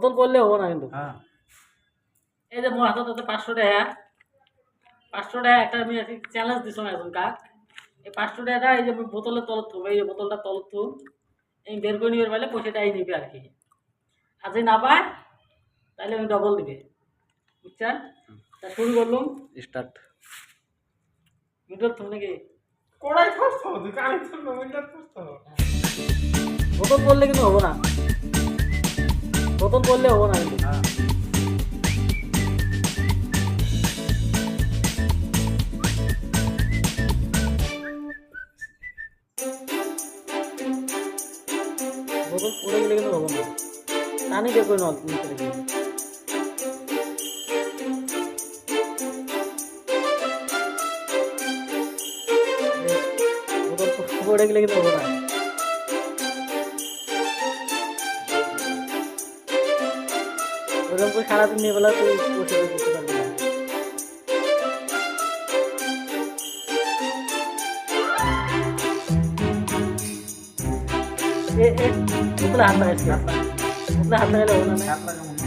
বোতল করলে হবো না কিন্তু। হ্যাঁ এই যে মোর হাতত 500 টাকা, 500 টাকা একটা আমি চ্যালেঞ্জ দিছিলাম এখন কাক। এই 500 টাকা এই যে আমি বোতলের তলত থুম, এই যে বোতলটা তলত থুম, এই বের করে নিয়ে পারলে পয়সাটাই নিবে আর কি। আর যদি না পায় তাহলে আমি ডবল দিবে, বুঝছেন? তা শুরু করলুম। স্টার্ট। মিডল থুম নাকি? কড়াই করছো তুই কানে তো নমিটা করছো বোতল করলে কিন্তু হবো না, বোতল করলে হবো না কিন্তু। হ্যাঁ বোতল পড়ে গেলে কিন্তু হবো না, টানি বের করে নাও নিচে রেখে। বোতল পড়ে গেলে কিন্তু হবো না। ওরকম করে সারাদিন নিয়ে বেলা তুই বসে করতে পারবি না। বোতলে হাত লাগাইছি, বোতলে হাত লাগাইলে হবো না। হাত লাগা মনে